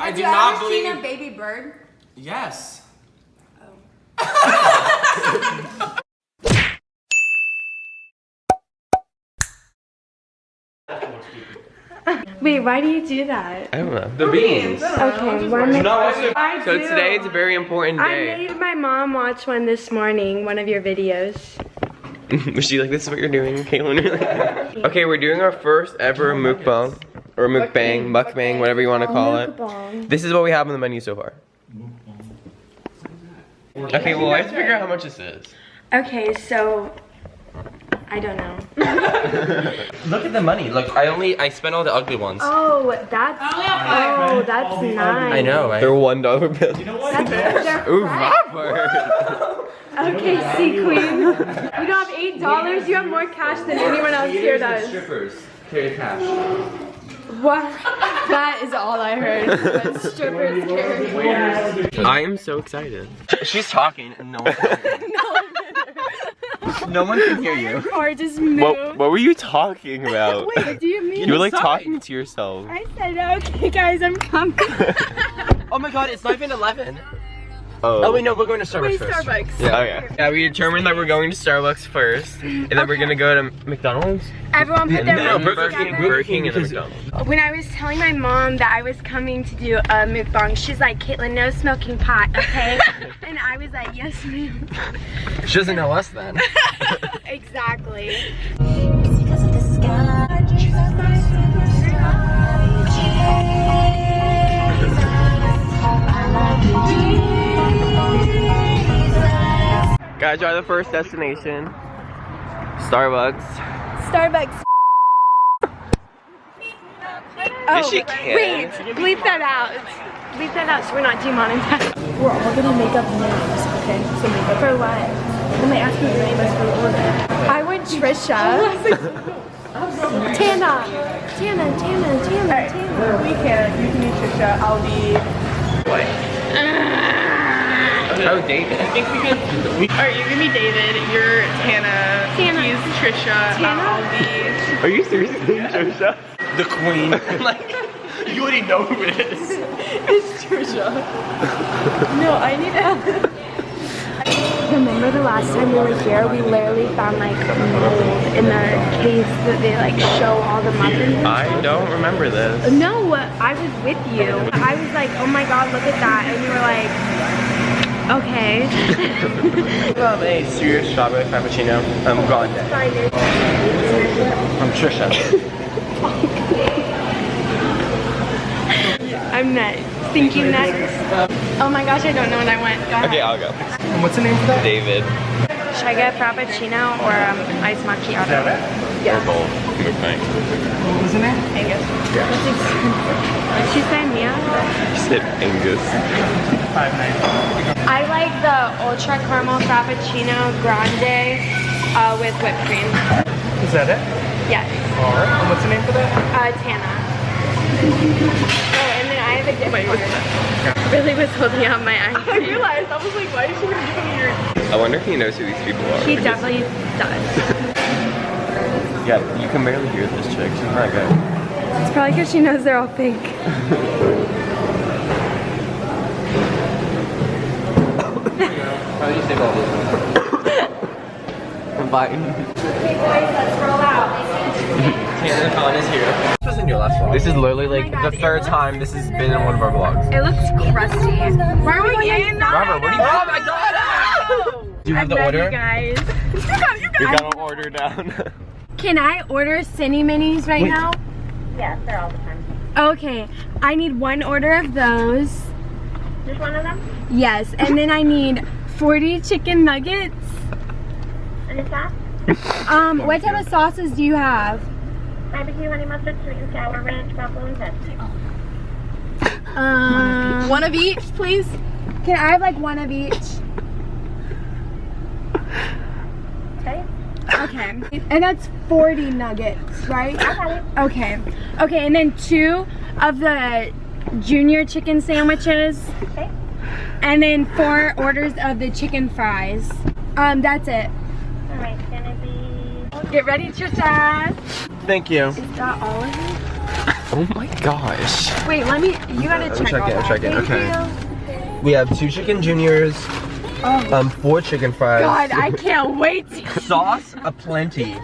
I do not believe. Have you ever seen a baby bird? Yes. Wait, why do you do that? I don't know. The beans. Okay, So today it's a very important day. I made my mom watch one this morning, one of your videos. Was she like, this is what you're doing, Kaitlyn? Okay, we're doing our first ever mukbang. Or mukbang, whatever you want to call it. This is what we have on the menu so far. Okay, well I have to figure out how much this is. Okay, so I don't know. Look at the money. Look, I spent all the ugly ones. Oh, that's nice. I know, right? They're $1 bills. You know what? Ooh, Robert. Okay, sea queen. You don't have $8. You have more cash than anyone else here does. Strippers carry cash. What? That is all I heard. But strippers carry cash. I am so excited. She's talking and no one can hear you. No one can hear you. Or just move. What were you talking about? Wait, what do you mean? You were like talking to yourself. I said, okay guys, I'm coming. Oh my god, it's not even 11. Oh wait, no, we're going to Starbucks first. Starbucks. Yeah, okay. Yeah, we determined that we're going to Starbucks first, and then we're gonna go to McDonald's. Everyone put their money Burger together. King and then McDonald's. When I was telling my mom that I was coming to do a mukbang, she's like, Kaitlyn, no smoking pot, okay? And I was like, yes ma'am. She doesn't know us then. Exactly. Guys, we're at the first destination. Starbucks. Starbucks. She can't. Wait, bleep that out. Bleep that out so we're not demonetized. We're all gonna make up names, okay? So make up for what? When they ask me your name, for the order. I went Trisha. Tana. Alright, we can. You can be Trisha. I'll be. What? Oh, David. I think we can. Alright, you're gonna be David. You're Tana. He's Trisha. I'll be. Are you seriously Trisha? The queen. Like, you already know who it is. It's Trisha. No, I need to. Remember the last time we were here, we literally found like mold in the case that they like show all the muffins. I don't remember this. No, I was with you. I was like, oh my god, look at that. And you were like, okay. A serious strawberry frappuccino. I'm gone. I'm Trisha. I'm next. Thinking next. Oh my gosh, I don't know what I want. Go ahead. Okay, I'll go. And what's the name for that? David. Should I get frappuccino or iced macchiato? Yeah. Or both. Mukbang. What was the name? Angus. Yeah. Did she say Mia? She said Angus. $5.90. I like the ultra caramel frappuccino grande with whipped cream. Is that it? Yes. Alright. And what's the name for that? Tana. Oh, and then I have a different order. Really was holding out my eyes. I realized. I was like, why is she gonna give me your. I wonder if he knows who these people are. He definitely does. Yeah, you can barely hear this chick. She's not good. It's probably because she knows they're all fake. How do you say about this? I'm fine. Okay boys, let's roll out. Tanner Khan is here. This wasn't your last vlog. This is literally like the third time this has been in one of our vlogs. It looks crusty. Why are we in? Robert, what are you doing? Oh my god! Do you have the order? You guys. You got an order down. Can I order Cine Minis right now? Yes, they're all the time. Okay, I need one order of those. Just one of them? Yes, and then I need 40 chicken nuggets. And a sauce? What type of sauces do you have? Barbecue, honey mustard, sweet and sour, ranch, buffalo, and Pepsi. One of each, please. Can I have like one of each? Okay. Okay, and that's 40 nuggets, right? Okay. Okay, and then 2 of the junior chicken sandwiches. Okay. And then 4 orders of the chicken fries. That's it. Alright, gonna be... Get ready, Trisha. Thank you. Is that all of it? Oh my gosh. Wait, let me. You gotta check all that. Check it. Thank Okay. you. We have 2 chicken juniors, 4 chicken fries. God, I can't wait. Sauce aplenty.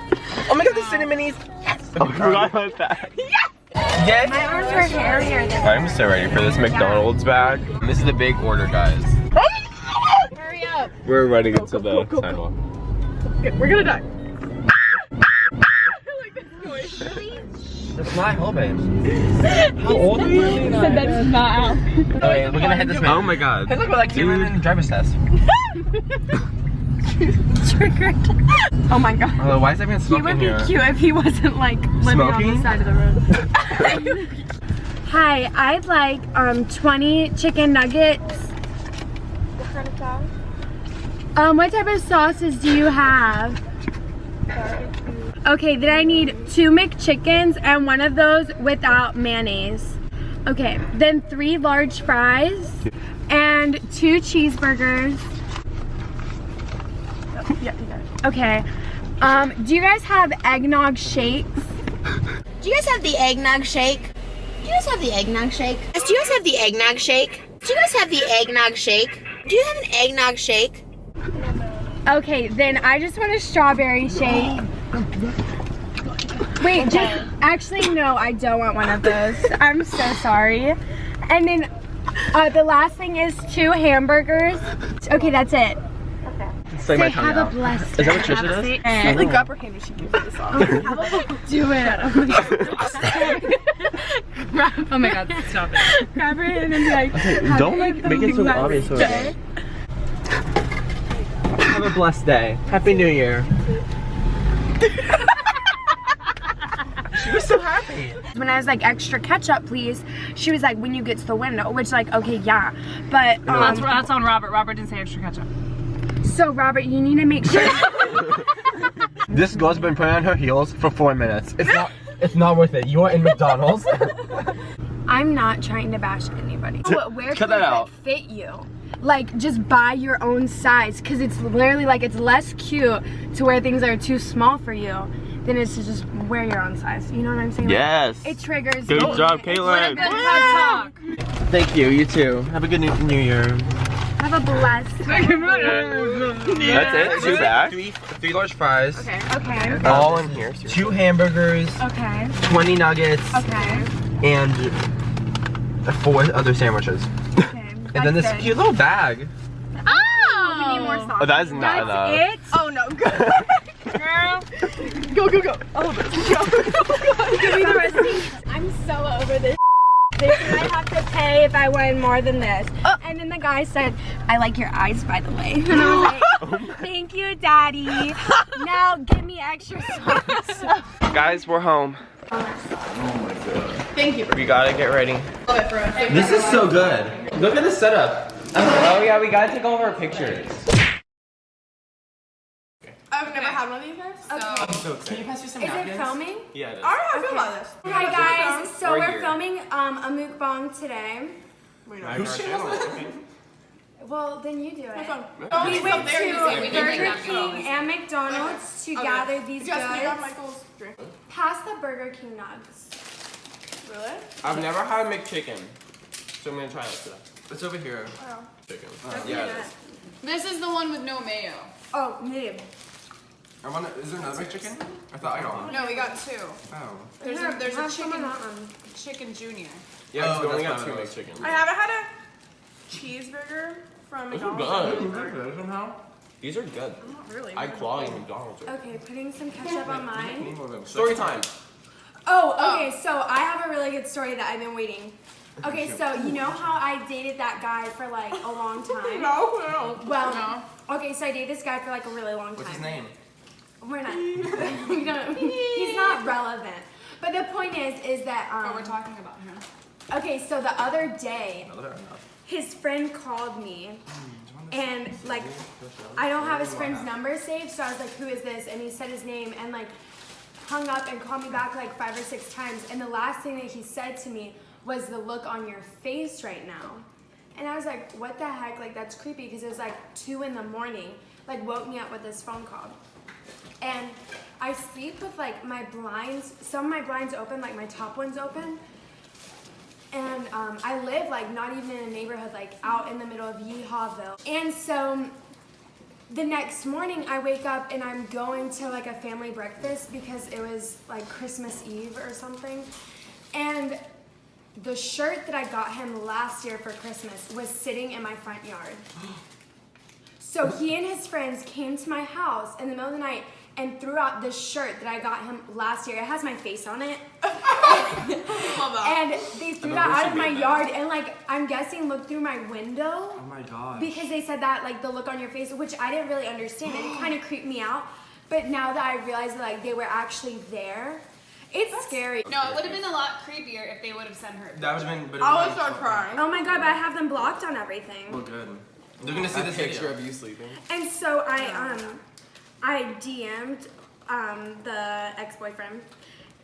Oh my god, the cinnamonis. Yes. Oh, I forgot about that. Yes. My arms are hairier than. I'm so ready for this McDonald's bag. This is the big order, guys. Hurry up. We're running into the sidewalk. Okay, we're gonna die. That's not how, babe. How old are you? Said that's not out. Okay, we're gonna hit this man. Oh my god. Hey, look, we're like Kaitlyn in the driver's test. Triggered. Oh my god. Oh, why is that man He smoking would be here? cute if he wasn't like living on Smoking? the side of the road. Hi, I'd like 20 chicken nuggets. What kind of sauce? What type of sauces do you have? Okay, then I need 2 McChickens and one of those without mayonnaise. Okay, then 3 large fries and 2 cheeseburgers. Yeah, you got it. Okay. Do you guys have eggnog shakes? Do you guys have the eggnog shake? Do you guys have the eggnog shake? Yes, do you guys have the eggnog shake? Do you guys have the eggnog shake? Do you have an eggnog shake? Okay, then I just want a strawberry shake. Wait, just actually no, I don't want one of those. I'm so sorry. And then the last thing is 2 hamburgers. Okay, that's it. Say my tongue have out. a blessed Is that what Trisha does? Kaitlyn, grab her hand when she gives you the sauce. Do it. Oh my god, stop it. Grab her hand and be like, Don't make it so obvious. day. Have a blessed day. Happy New Year. She was so happy. When I was like, extra ketchup, please, she was like, when you get to the window, which like, okay, yeah. But That's on Robert. Robert didn't say extra ketchup. so Robert, you need to make sure. This girl's been putting on her heels for 4 minutes. It's not worth it. You are in McDonald's. I'm not trying to bash anybody. Wear Cut clothes that out. that fit you. Like, just buy your own size, because it's literally like, it's less cute to wear things that are too small for you than it's to just wear your own size. You know what I'm saying? Yes. Like, it triggers Good me. job, Kaitlyn. Good talk. Thank you. You too. Have a good New Year. Have a blessed. That's it. 2 bags. 3 large fries. Okay. All in here. 2 hamburgers. Okay. 20 nuggets. Okay. And 4 other sandwiches. Okay. And then this That's it. cute little bag. Oh, we need more sauce. Oh, that is not enough. That's it? Oh no, girl. Go. All of it. Give me the receipt. I'm so over this. This I have to pay if I win more than this. And then the guy said, I like your eyes, by the way. And I was like, thank you, Daddy. Now give me extra sauce. Guys, we're home. Thank you. We gotta get ready. Love it for us. This is so good. Look at the setup. Oh yeah, we gotta take all of our pictures. I've never had one of these guys, so can you pass me some Is napkins? it filming? Yeah, it is. I don't know how I feel about this. Hi guys, so We're we're here. filming a mukbang today. Whose channel is it? Well, then you do it. Oh, We it's went up there, you to say we did Burger napkins. King and McDonald's to gather these You guys can grab goods. Michael's drink. Pass the Burger King nugs. Really? I've never had a McChicken, so I'm gonna try it today. It's over here. Chicken. Yeah, it is. This is the one with no mayo. Oh, nib. Is there another McChicken? I thought I got one. No, we got 2. Oh. There's a Have some of chicken that one. chicken junior. Yeah, we only got 2 McChickens. I haven't had a cheeseburger from McDonald's. Somehow. These are good. Not really. High quality McDonald's. Okay, putting some ketchup on mine. Story time. Oh, okay, so I have a really good story that I've been waiting. Okay, so you know how I dated that guy for like a long time? No. Well, No. okay, so I dated this guy for like a really long time. What's his name? We're not. We don't. He's not relevant. But the point is that But we're talking about him. okay, so the other day, his friend called me, and like I don't have his friend's number saved, so I was like, "Who is this?" And he said his name, and like hung up and called me back like 5 or 6 times. And the last thing that he said to me was, "The look on your face right now." And I was like, "What the heck? Like that's creepy," because it was like 2 in the morning. Like woke me up with this phone call. And I sleep with like my blinds, some of my blinds open, like my top one's open. And I live like not even in a neighborhood, like out in the middle of Yeehawville. And so the next morning I wake up and I'm going to like a family breakfast because it was like Christmas Eve or something. And the shirt that I got him last year for Christmas was sitting in my front yard. So he and his friends came to my house in the middle of the night and threw out this shirt that I got him last year. It has my face on it. And they threw that out of my yard and like, I'm guessing looked through my window. Oh my god. Because they said that like the look on your face, which I didn't really understand. It kind of creeped me out. But now that I realized that like they were actually there, it's scary. No, it would have been a lot creepier if they would have sent her. That would have been. I would start crying. Oh my god, but I have them blocked on everything. Well, good. They're gonna see this picture of you sleeping. And so I DM'd the ex-boyfriend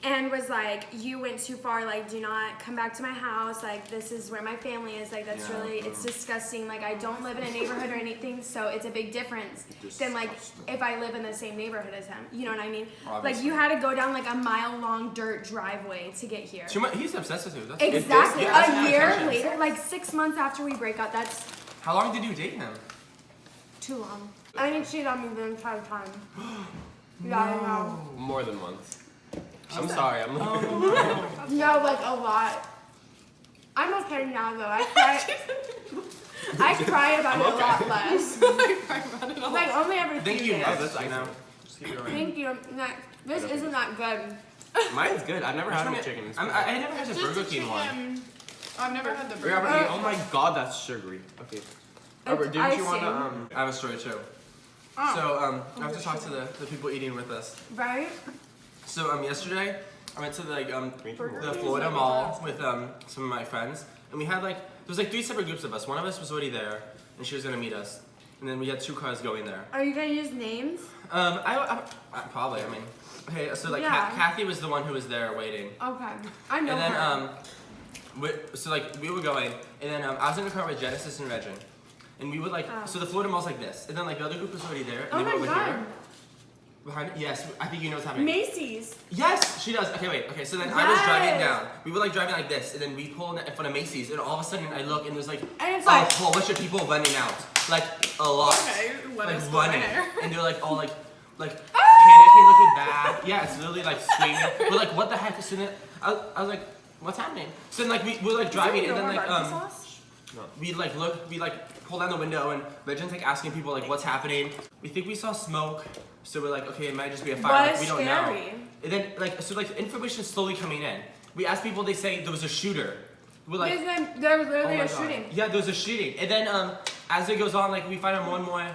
and was like, you went too far, like do not come back to my house, like this is where my family is, like that's really, it's disgusting, like I don't live in a neighborhood or anything, so it's a big difference than like if I live in the same neighborhood as him, you know what I mean? Obviously. Like you had to go down like a mile-long dirt driveway to get here. He's obsessed with you. That's Exactly, a year attention. later, like 6 months after we break up, that's How long did you date him? too long. I didn't cheat on me the entire time. Yeah, I know. More than once. I'm sorry. I'm like. No, like a lot. I'm okay now though. I cry about it a lot less. Like only every Thank few you. days. No, this, I know. Just keep going. Thank you. No, this isn't that good. Mine's good. I've never had any chicken. I never had the Burger King one. I've never had the burger. Robert, oh my god, that's sugary. Okay. Robert, didn't you want to I have a story too. So I have to talk to the people eating with us. Right? So yesterday I went to the Florida Mall with some of my friends, and we had like there was like 3 separate groups of us. One of us was already there, and she was gonna meet us, and then we had 2 cars going there. Are you gonna use names? I probably. I mean, okay. So like Yeah. Kathy was the one who was there waiting, Okay. I know and then her. so like we were going, and then I was in the car with Genesis and Regin, and we would like so the Florida Mall's like this, and then like the other group was already there, and Oh they were my over god. here. Behind, yes, I think you know what's happening. Macy's. Yes, she does. Okay, wait. Okay, so then I was driving down. We were like driving like this, and then we pull in front of Macy's, and all of a sudden I look, and there's like And it's a like- whole bunch of people running out, like a lot, Okay, let us like go running, there. and they're like all like panicking, looking bad. Yeah, it's literally like screaming. We're like, what the heck? So then I was like, what's happening? So then like we're like driving, and then like we like look, we like pull down the window, and Regin's like asking people like what's happening. We think we saw smoke, so we're like, okay, it might just be a fire. Like, we don't know. And then like so like information is slowly coming in. We asked people, they say there was a shooter. We're like, There was literally oh my a God. shooting. Yeah, there was a shooting. And then as it goes on, like we find out more and more.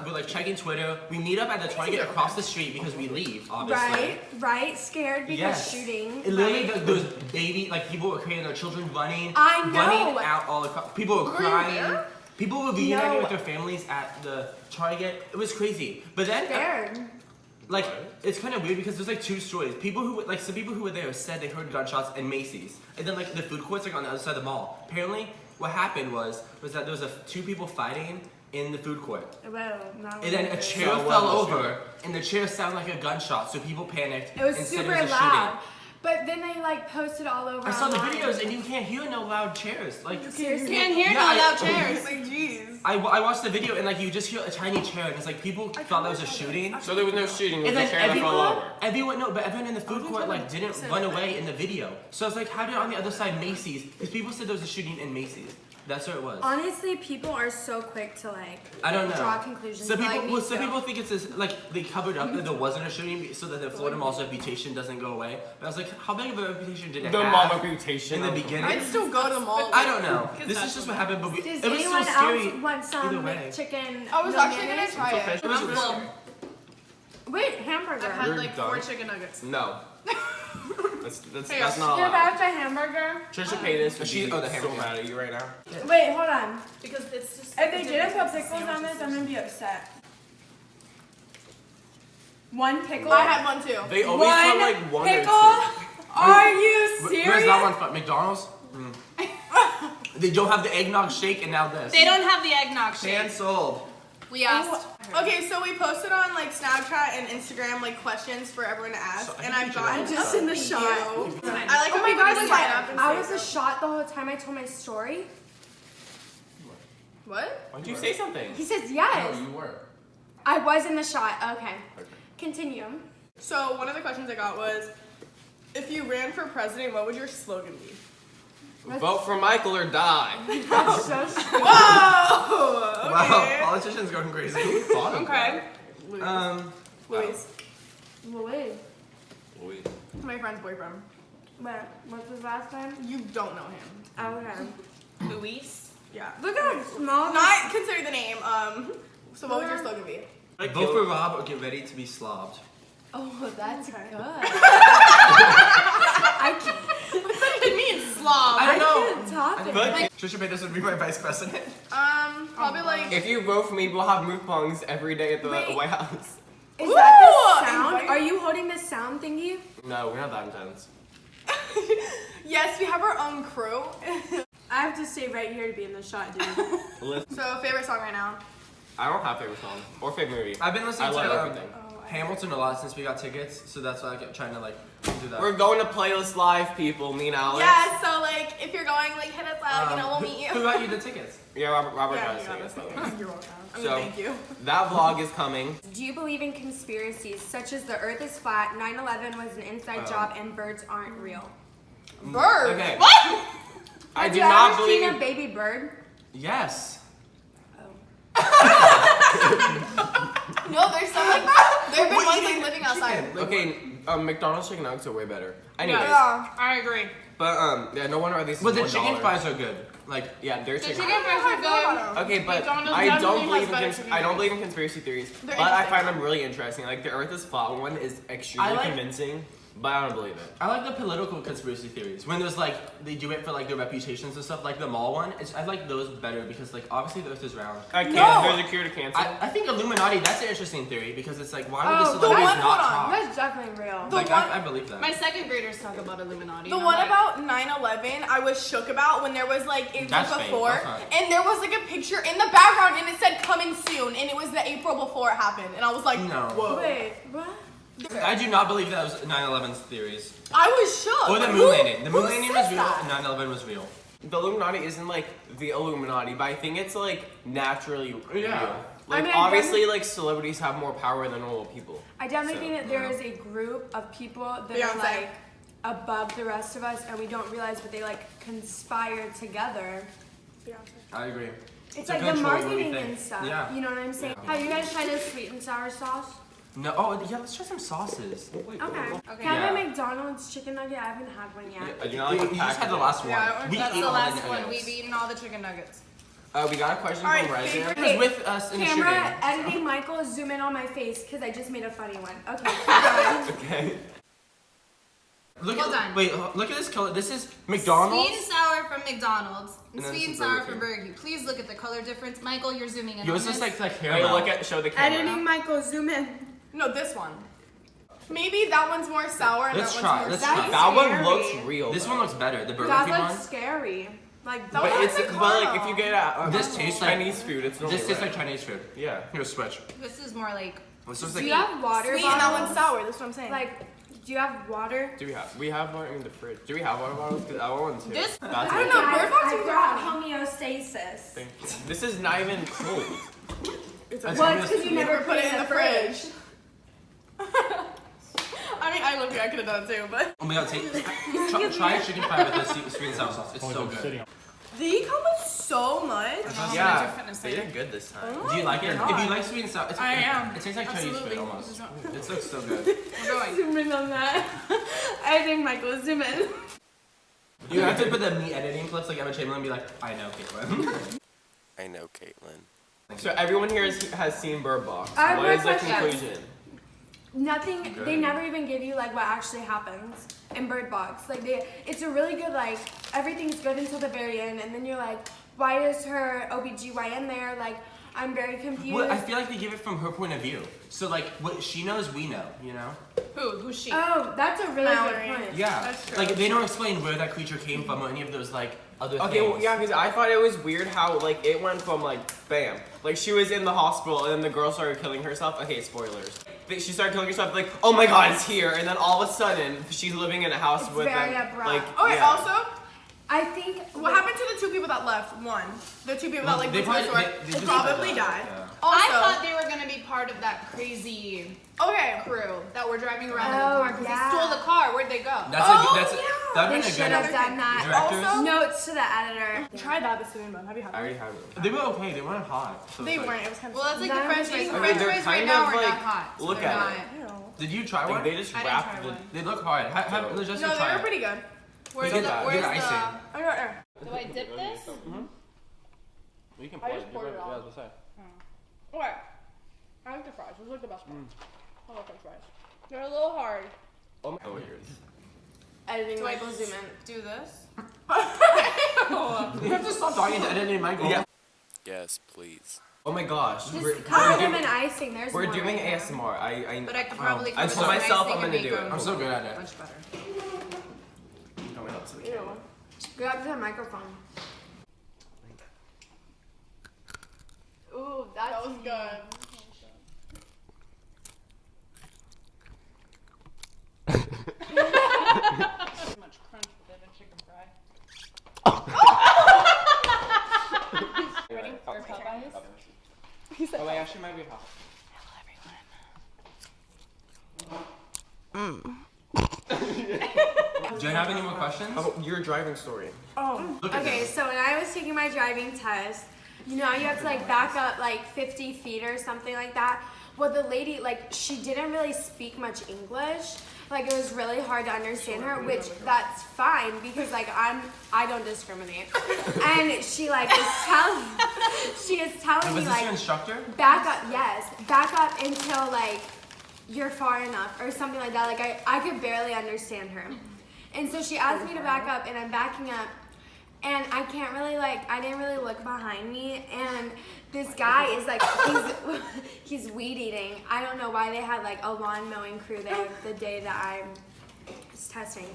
We're like checking Twitter. We meet up at the Target across the street because we leave, obviously. Right, scared because Yes. shooting. It literally, right? there was baby, like people were carrying their children running. I know. Running out all across. People were crying. People were reuniting No. with their families at the Target. It was crazy. But then, Scared. like, it's kind of weird because there's like 2 stories. People who, like, some people who were there said they heard gunshots in Macy's. And then, like, the food court's like on the other side of the mall. Apparently, what happened was that there was 2 people fighting in the food court. Well, not And then a really. chair fell over, and the chair sounded like a gunshot, so people panicked. It was and said super it was a loud. shooting. But then they like posted all over. I saw the online. videos, and you can't hear no loud chairs. Like, Seriously. Can't hear Yeah, no I- loud chairs. Like, jeez. I watched the video, and like you just hear a tiny chair, and it's like people thought that was a shooting. So there was no shooting. It And was a then chair that fell over. everyone in the food court like didn't run away in the video. So I was like, how did on the other side Macy's? Because people said there was a shooting in Macy's. That's where it was. Honestly, people are so quick to like I don't know. draw conclusions. Some but, people, like, well, me some too. people think it's this, like they covered up that there wasn't a shooting so that the Florida Mall's reputation doesn't go away. But I was like, how big of a reputation did it The have mall reputation. in the beginning? I'd still go to the mall. I don't know. This is just what happened, but Does it was so anyone scary. else want some either way. chicken? I was no actually gonna mayonnaise? try it. It was I'm full. Wait, hamburger. I've had You're like done. 4 chicken nuggets. No. That's Hey, not You're allowed. about the hamburger? Trisha Paytas would She- be oh, the so hamburger. mad at you right now. Wait, hold on. Because it's just. If they didn't put pickles on this, I'm gonna be upset. 1 pickle? I had one too. They always put like one pickle? or 2. Are you serious? Where's that one from? McDonald's? They don't have the eggnog shake, and now this. They don't have the eggnog shake. Cancelled. We asked. Okay, so we posted on like Snapchat and Instagram like questions for everyone to ask, and I've gotten just in the shot. I like Oh how my people god, just sign up and I say was a stuff. shot the whole time I told my story. What? Why don't you say something? He says yes. No, you were. I was in the shot. Okay. Continue. So one of the questions I got was, if you ran for president, what would your slogan be? Vote for Michael or die. That's so stupid. Whoa! Okay. Wow, politicians going crazy. Okay. Luis. Louis. My friend's boyfriend. But what's his last name? You don't know him. Okay. Luis. Yeah. Look at how small. Not consider the name. So what would your slogan be? Vote for Rob or get ready to be slobbed. Oh, that's good. I can't. It means slob. I don't know. can't top it. But Trisha Paytas would be my vice president. Probably like. if you vote for me, we'll have mukbangs every day at the Wait. White House. Is that Ooh, the sound? invite- Are you holding the sound thingy? No, we're not that intense. Yes, we have our own crew. I have to stay right here to be in the shot, dude. So favorite song right now? I don't have favorite song or favorite movie. I've been listening I love to everything. Hamilton a lot since we got tickets, so that's why I'm trying to like do that. We're going to Playlist Live, people. Me and Alex. Yeah. So like, if you're going, like hit us up. We'll meet you. Who got you the tickets? Yeah, Robert Yeah, got you got us. us. You're welcome. I mean, So- thank you. That vlog is coming. Do you believe in conspiracies such as the earth is flat, 9/11 was an inside job, and birds aren't real? Bird. Okay. What? I Have do you not ever believe seen in. a baby bird? Yes. No, there's some like there've been ones like living outside. Okay, McDonald's chicken nuggets are way better. Anyways, Yeah. I agree. but yeah, no wonder these. But the $1. chicken fries are good. Like, Yeah, they're The chicken. chicken fries are good. Okay, but McDonald's I don't definitely believe has in better chicken I don't nuggets. believe in conspiracy theories, They're but I interesting. find them really interesting. Like the Earth is flat one is extremely I like- convincing, but I don't believe it. I like the political conspiracy theories. When there's like, they do it for like their reputations and stuff, like the mall one. I like those better because like obviously the earth is round. There's a cure to cancer. I think Illuminati, that's an interesting theory because it's like, why would Oh, the the celebrities one- not hold on. talk? That's definitely real. The Like, one- I believe that. My second graders talk about Illuminati. The and I'm one like, about 9/11, I was shook about when there was like April That's fake. before, That's not- and there was like a picture in the background, and it said "coming soon," and it was the April before it happened, and I was like, No. whoa. Wait, what? I do not believe that was 9/11's theories. I was shook. Or the Like, moon landing. The who moon landing says was real that? and 9/11 was real. The Illuminati isn't like the Illuminati, but I think it's like naturally real. Yeah. Like I mean, obviously, like celebrities have more power than normal people. I definitely So, think that there is a group of people that are Beyonce. like above the rest of us, and we don't realize, but they like conspire together. I agree. It's a like the control marketing thing. and stuff. Yeah. You know what I'm saying? Have you guys tried a sweet and sour sauce? No, oh yeah, let's try some sauces. Okay. Okay. Can I Yeah. have a McDonald's chicken nugget? I haven't had one yet. I do not You like just had the last one. Yeah, We That's ate the all last nuggets. one. We've eaten all the chicken nuggets. We got a question All right, from Resident. favorite- He was with us in the shooting. Camera editing Michael, zoom in on my face because I just made a funny one. Okay, keep going. Okay. Look Well at done. wait, look at this color. This is McDonald's. Sweet and sour from McDonald's and And then sweet and some sour Burger from Burger King. Please look at the color difference. Michael, you're zooming in yours on looks this. like Wait, caramel. look at show the camera. Editing Michael, zoom in. No, this one. Maybe that one's more sour and Let's that try, one's more let's sweet. try. That one Scary. looks real. This though. one looks better. The Burger That King looks one. scary. Like That But one it's looks like but like caramel. if you get This tastes like Chinese food, it's normally This tastes red. like Chinese food. Yeah. Here, switch. This is more like This looks do like you have water Sweet and that bottles? one's sour. That's what I'm saying. Like, do you have water? Do we have? We have one in the fridge. Do we have water bottles? Cause I want one too. This- That's I it. don't know. Bird box I is brought funny. homeostasis. Thank you. This is not even cold. It's That's Well, what it's it is. because you never put it in the fridge. I mean, I love you. I could have done it too, but Oh my god, try a chicken fry with the sweet and sour sauce. It's so good. they come with so much. Yeah, fitness they did good this time. Do you like it? God. If you like sweet and sour, it's, I am. It tastes like Chinese Absolutely. food almost. It looks so good. we're going. Zoom in on that. Editing Michael, zoom in. You have to put the me editing clips like Emma Chamberlain and be like, I know, Kaitlyn. I know, Kaitlyn. So everyone here has seen Bird Box. I have What more is the questions. conclusion? Nothing. They never even give you like what actually happens in Bird Box. Like it's a really good like everything's good until the very end, and then you're like, why is her OBGYN there? Like I'm very confused. Well, I feel like they give it from her point of view. So like, what she knows, we know, you know? Who's she? Oh, that's a really Mallory. good point. Yeah. That's true. Like, they don't explain where that creature came from or any of those like other Okay, well, things. yeah, because I thought it was weird how like it went from like bam, like she was in the hospital and then the girl started killing herself. Okay, spoilers. She started killing herself like, oh my god, it's here, and then all of a sudden she's living in a house It's with very them. abrupt. Like, Okay, yeah. also, I think what happened to the 2 people that left? One. The 2 people that like They went to the probably- store they just probably died. died. Yeah. Also, I thought they were gonna be part of that crazy okay. crew that were driving around in Oh, the car because yeah. they stole the car. Where'd they go? That's that'd they been a should good have done that. directors. Also- Notes to the editor. Try that with cinnamon bun. Have you had I it? already have it. They were okay. They weren't hot. So They it's like- weren't. It was kind of. Well, that's like None the French of fries. them- The I mean, French they're fries right kind now of are like. not hot. so Look they're at not. it. Did you try Like one? they just I didn't wrapped try the. one. They look hard. Let's just No, they try were it. pretty good. Where's Get the that. where's Get the icing. I got there. Do I dip this? You can I just poured it all. Yeah, I was gonna say. Okay. I like the fries. Those are like the best part. I love French fries. They're a little hard. Oh my god. Editing Do I Michael zoom in. do this? You have to stop talking to editing Michael. Yeah. Yes, please. Oh my gosh. Just cover them in icing. There's We're more doing right there. ASMR. But I could probably I cover told the myself icing I'm and gonna make do it. them I'm so good at it. much better. Coming up to the Ew. camera. Go up to the microphone. Ooh, That was good. much crunch within a chicken fry. Ready? Or Popeyes? Oh, wait, actually might be hot. Do you have any more questions? Oh, your driving story. Look at Okay, this. so when I was taking my driving test, you know, you have to like back up like 50 feet or something like that. Well, the lady, like, she didn't really speak much English. Like, it was really hard to understand her, which that's fine because like I don't discriminate. And she like is telling, she is telling Was me this your like, instructor? back up, yes, back up until like you're far enough or something like that. Like I could barely understand her. And so she asked me to back up and I'm backing up and I can't really like, I didn't really look behind me and this guy is like, he's weed eating. I don't know why they had like a lawn mowing crew there the day that I was testing.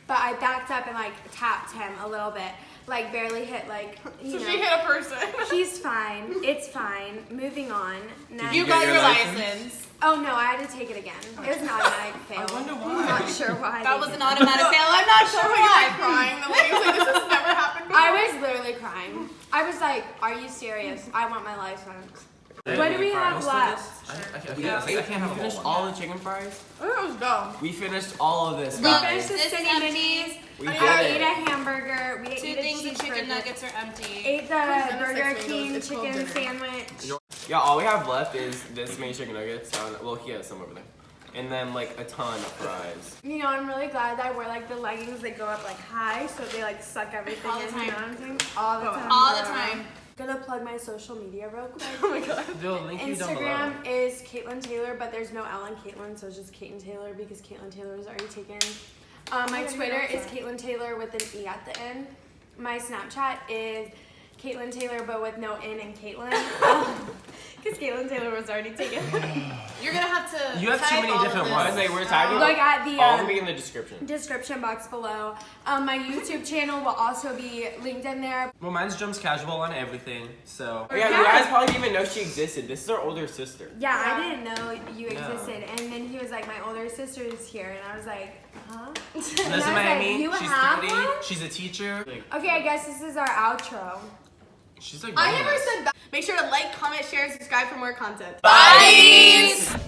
But I backed up and like tapped him a little bit, like barely hit like, you So know. she hit a person. He's fine. It's fine. Moving on. Next. You get got your your license? license. Oh no, I had to take it again. It was an automatic fail. I wonder I'm why. not sure why. That they was did an automatic fail. I'm not So sure were you like why. crying? The lady was like, this has never happened before. I was literally crying. I was like, "Are you serious? I want my license." What do we have left? I can't have a finished whole one. all the chicken fries? I thought it was dumb. We finished all of this, We guys. finished the This skinny empty. minis. We We did ate it. a hamburger. We Two ate a things of chicken cheeseburger. nuggets are empty. Ate the It's Burger 6 King It's called chicken dinner. sandwich. Yeah, all we have left is this many chicken nuggets. Well, he has some over there. And then like a ton of fries. You know, I'm really glad that I wear like the leggings that go up like high, so they like suck everything All the in. time. You know what I'm saying? All the time. All the bro. time. Gonna plug my social media real quick. Oh my god. They'll link you down below. Instagram is Kaitlyn Taylor, but there's no L in Kaitlyn, so it's just Kaitlyn Taylor because Kaitlyn Taylor is already taken. My yeah, Twitter you know is Kaitlyn Taylor with an E at the end. My Snapchat is Kaitlyn Taylor, but with no N in Kaitlyn. Because Kaitlyn Taylor was already taken. You're gonna have to. You have too type many all of different this I was ones. like, we're tagging Look at the all of them in the description. description box below. My YouTube channel will also be linked in there. Well, mine's Jumps Casual on everything, so. Yeah, you guys probably didn't even know she existed. This is our older sister. Yeah, I didn't know you No. existed. And then he was like, my older sister is here. And I was like, huh? And Lives I in was Miami. like, you She's have 30. one? She's a teacher. Okay, I guess this is our outro. She's like. I running never us. said that. Make sure to like, comment, share, and subscribe for more content. Bye.